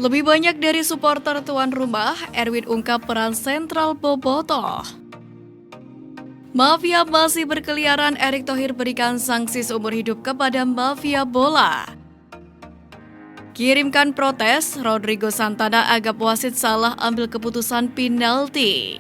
Lebih banyak dari supporter tuan rumah, Erwin ungkap peran sentral Bobotoh. Mafia masih berkeliaran, Erick Thohir berikan sanksi seumur hidup kepada mafia bola. Kirimkan protes, Rodrigo Santana anggap wasit salah ambil keputusan penalti.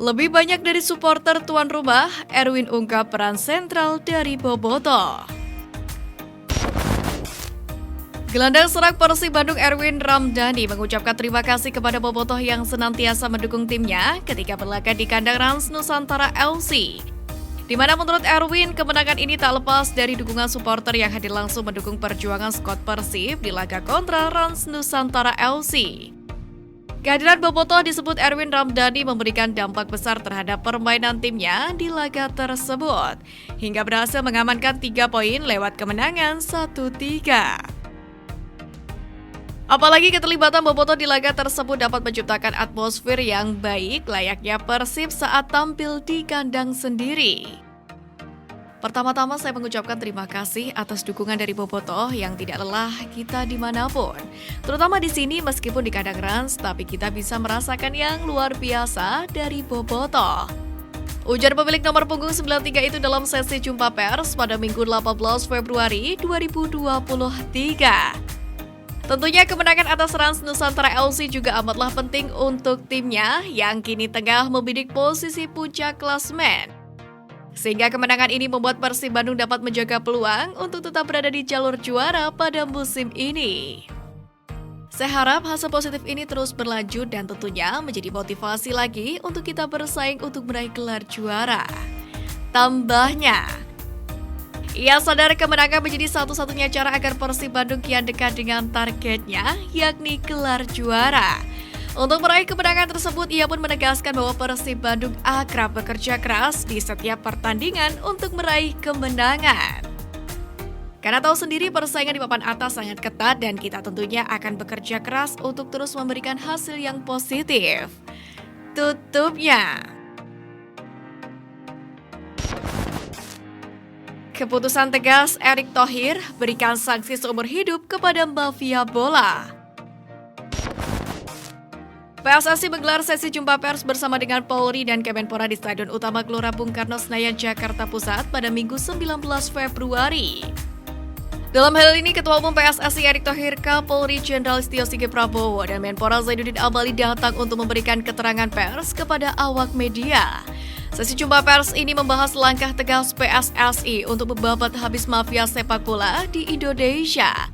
Lebih banyak dari supporter tuan rumah, Erwin ungkap peran sentral dari Bobotoh. Gelandang serang Persib Bandung Erwin Ramdhani mengucapkan terima kasih kepada Bobotoh yang senantiasa mendukung timnya ketika berlaga di kandang Rans Nusantara FC. Di mana menurut Erwin, kemenangan ini tak lepas dari dukungan supporter yang hadir langsung mendukung perjuangan skuad Persib di laga kontra Rans Nusantara FC. Kehadiran Bobotoh disebut Erwin Ramdhani memberikan dampak besar terhadap permainan timnya di laga tersebut, hingga berhasil mengamankan 3 poin lewat kemenangan 1-3. Apalagi keterlibatan Bobotoh di laga tersebut dapat menciptakan atmosfer yang baik layaknya Persib saat tampil di kandang sendiri. Pertama-tama saya mengucapkan terima kasih atas dukungan dari Bobotoh yang tidak lelah kita dimanapun. Terutama di sini meskipun di kandang Rans, tapi kita bisa merasakan yang luar biasa dari Bobotoh. Ujar pemilik nomor punggung 93 itu dalam sesi jumpa pers pada Minggu 18 Februari 2023. Tentunya kemenangan atas Rans Nusantara FC juga amatlah penting untuk timnya yang kini tengah membidik posisi puncak klasemen. Sehingga kemenangan ini membuat Persib Bandung dapat menjaga peluang untuk tetap berada di jalur juara pada musim ini. Saya harap hasil positif ini terus berlanjut dan tentunya menjadi motivasi lagi untuk kita bersaing untuk meraih gelar juara. Tambahnya, ia sadar kemenangan menjadi satu-satunya cara agar Persib Bandung kian dekat dengan targetnya, yakni gelar juara. Untuk meraih kemenangan tersebut, ia pun menegaskan bahwa Persib Bandung akrab bekerja keras di setiap pertandingan untuk meraih kemenangan. Karena tahu sendiri persaingan di papan atas sangat ketat dan kita tentunya akan bekerja keras untuk terus memberikan hasil yang positif. Tutupnya. Keputusan tegas Erick Thohir berikan sanksi seumur hidup kepada mafia bola. PSSI menggelar sesi jumpa pers bersama dengan Polri dan Kemenpora di Stadion Utama Gelora Bung Karno Senayan, Jakarta Pusat pada Minggu 19 Februari. Dalam hal ini, Ketua Umum PSSI Erick Thohir, Kapolri Jenderal Listio Sigit Prabowo, dan Menpora Zainuddin Amali datang untuk memberikan keterangan pers kepada awak media. Sesi jumpa pers ini membahas langkah tegas PSSI untuk membabat habis mafia sepak bola di Indonesia.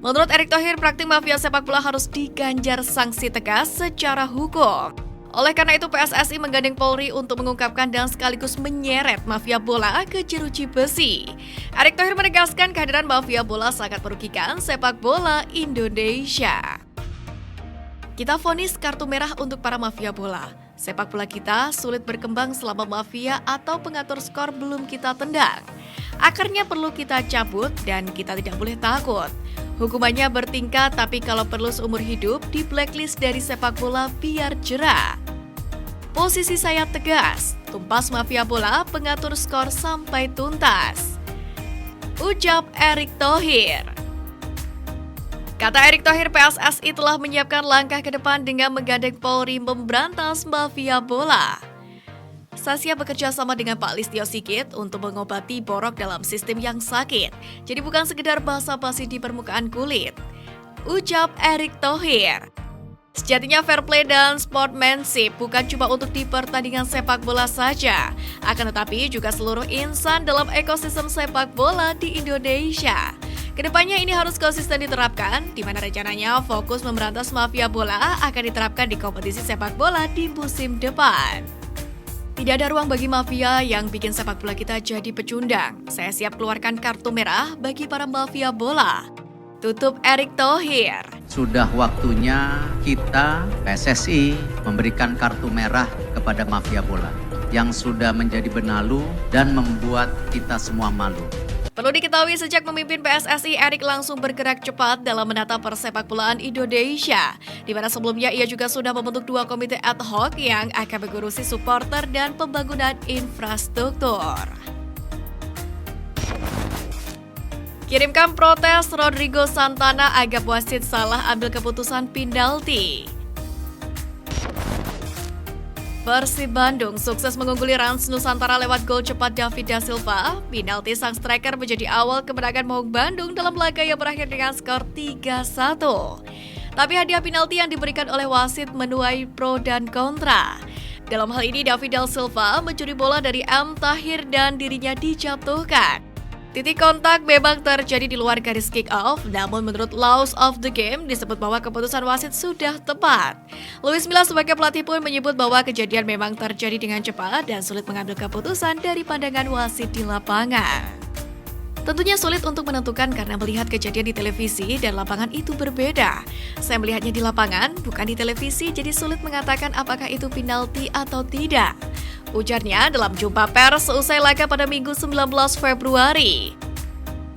Menurut Erick Thohir, praktik mafia sepak bola harus diganjar sanksi tegas secara hukum. Oleh karena itu, PSSI menggandeng Polri untuk mengungkapkan dan sekaligus menyeret mafia bola ke jeruji besi. Erick Thohir menegaskan kehadiran mafia bola sangat merugikan sepak bola Indonesia. Kita vonis kartu merah untuk para mafia bola. Sepak bola kita sulit berkembang selama mafia atau pengatur skor belum kita tendang. Akarnya perlu kita cabut dan kita tidak boleh takut. Hukumannya bertingkat, tapi kalau perlu seumur hidup di blacklist dari sepak bola biar jera. Posisi saya tegas, tumpas mafia bola, pengatur skor sampai tuntas. Ucap Erick Thohir. Kata Erick Thohir, PSSI telah menyiapkan langkah ke depan dengan menggandeng Polri memberantas mafia bola. Saya bekerja sama dengan Pak Listio Sigit untuk mengobati borok dalam sistem yang sakit. Jadi bukan sekedar basa-basi di permukaan kulit. Ucap Erick Thohir. Sejatinya fair play dan sportsmanship bukan cuma untuk di pertandingan sepak bola saja, akan tetapi juga seluruh insan dalam ekosistem sepak bola di Indonesia. Kedepannya ini harus konsisten diterapkan, di mana rencananya fokus memberantas mafia bola akan diterapkan di kompetisi sepak bola di musim depan. Tidak ada ruang bagi mafia yang bikin sepak bola kita jadi pecundang. Saya siap keluarkan kartu merah bagi para mafia bola. Tutup Erick Thohir. Sudah waktunya kita PSSI memberikan kartu merah kepada mafia bola yang sudah menjadi benalu dan membuat kita semua malu. Perlu diketahui sejak memimpin PSSI, Erik langsung bergerak cepat dalam menata persepakbolaan Indonesia, di mana sebelumnya ia juga sudah membentuk 2 komite ad hoc yang akan mengurusi supporter dan pembangunan infrastruktur. Kirimkan protes Rodrigo Santana anggap wasit salah ambil keputusan penalti. Persib Bandung sukses mengungguli Rans Nusantara lewat gol cepat David da Silva. Penalti sang striker menjadi awal kemenangan Maung Bandung dalam laga yang berakhir dengan skor 3-1. Tapi hadiah penalti yang diberikan oleh wasit menuai pro dan kontra. Dalam hal ini David da Silva mencuri bola dari M. Tahir dan dirinya dijatuhkan. Titik kontak memang terjadi di luar garis kick off, namun menurut laws of the game disebut bahwa keputusan wasit sudah tepat. Luis Milla sebagai pelatih pun menyebut bahwa kejadian memang terjadi dengan cepat dan sulit mengambil keputusan dari pandangan wasit di lapangan. Tentunya sulit untuk menentukan karena melihat kejadian di televisi dan lapangan itu berbeda. Saya melihatnya di lapangan, bukan di televisi, jadi sulit mengatakan apakah itu penalti atau tidak. Ujarnya dalam jumpa pers seusai laga pada Minggu 19 Februari.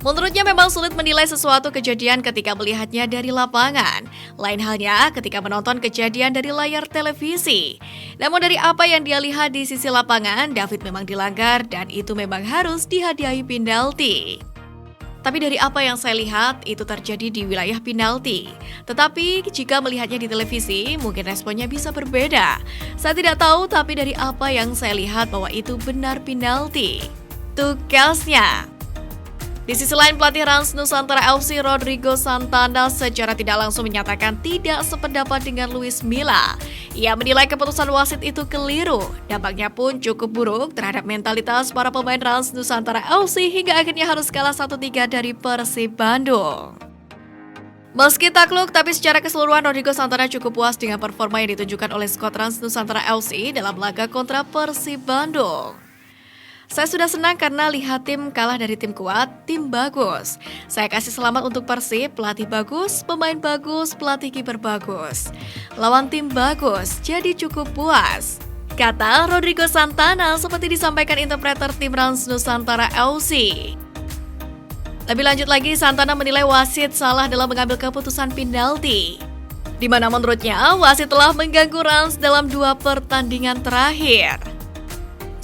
Menurutnya memang sulit menilai sesuatu kejadian ketika melihatnya dari lapangan. Lain halnya ketika menonton kejadian dari layar televisi. Namun dari apa yang dia lihat di sisi lapangan, David memang dilanggar dan itu memang harus dihadiahi penalti. Tapi dari apa yang saya lihat, itu terjadi di wilayah penalti. Tetapi jika melihatnya di televisi, mungkin responnya bisa berbeda. Saya tidak tahu, tapi dari apa yang saya lihat bahwa itu benar penalti. Tugasnya. Di sisi lain, pelatih Rans Nusantara FC Rodrigo Santana secara tidak langsung menyatakan tidak sependapat dengan Luis Milla. Ia menilai keputusan wasit itu keliru. Dampaknya pun cukup buruk terhadap mentalitas para pemain Rans Nusantara FC hingga akhirnya harus kalah 1-3 dari Persib Bandung. Meski takluk, tapi secara keseluruhan Rodrigo Santana cukup puas dengan performa yang ditunjukkan oleh skuad Rans Nusantara FC dalam laga kontra Persib Bandung. Saya sudah senang karena lihat tim kalah dari tim kuat, tim bagus. Saya kasih selamat untuk Persib, pelatih bagus, pemain bagus, pelatih kiper bagus. Lawan tim bagus, jadi cukup puas. Kata Rodrigo Santana seperti disampaikan interpreter tim Rans Nusantara FC. Lebih lanjut lagi, Santana menilai wasit salah dalam mengambil keputusan penalti. Di mana menurutnya wasit telah mengganggu Rans dalam 2 pertandingan terakhir.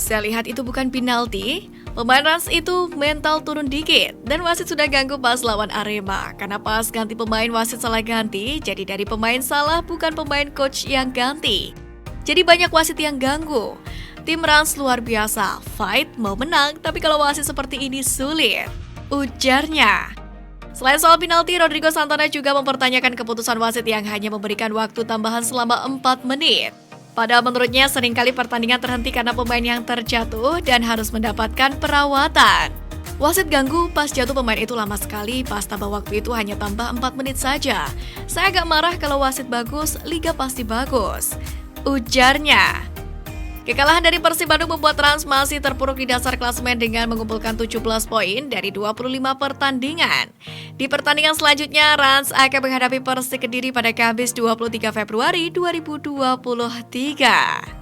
Saya lihat itu bukan penalti, pemain Rans itu mental turun dikit dan wasit sudah ganggu pas lawan Arema. Karena pas ganti pemain wasit salah ganti, jadi dari pemain salah bukan pemain coach yang ganti. Jadi banyak wasit yang ganggu. Tim Rans luar biasa, fight mau menang, tapi kalau wasit seperti ini sulit, ujarnya. Selain soal penalti, Rodrigo Santana juga mempertanyakan keputusan wasit yang hanya memberikan waktu tambahan selama 4 menit. Padahal menurutnya seringkali pertandingan terhenti karena pemain yang terjatuh dan harus mendapatkan perawatan. Wasit ganggu pas jatuh pemain itu lama sekali, pas tambah waktu itu hanya tambah 4 menit saja. Saya agak marah kalau wasit bagus, liga pasti bagus, ujarnya. Kekalahan dari Persib Bandung membuat Rans masih terpuruk di dasar klasemen dengan mengumpulkan 17 poin dari 25 pertandingan. Di pertandingan selanjutnya, Rans akan menghadapi Persik Kediri pada Kamis 23 Februari 2023.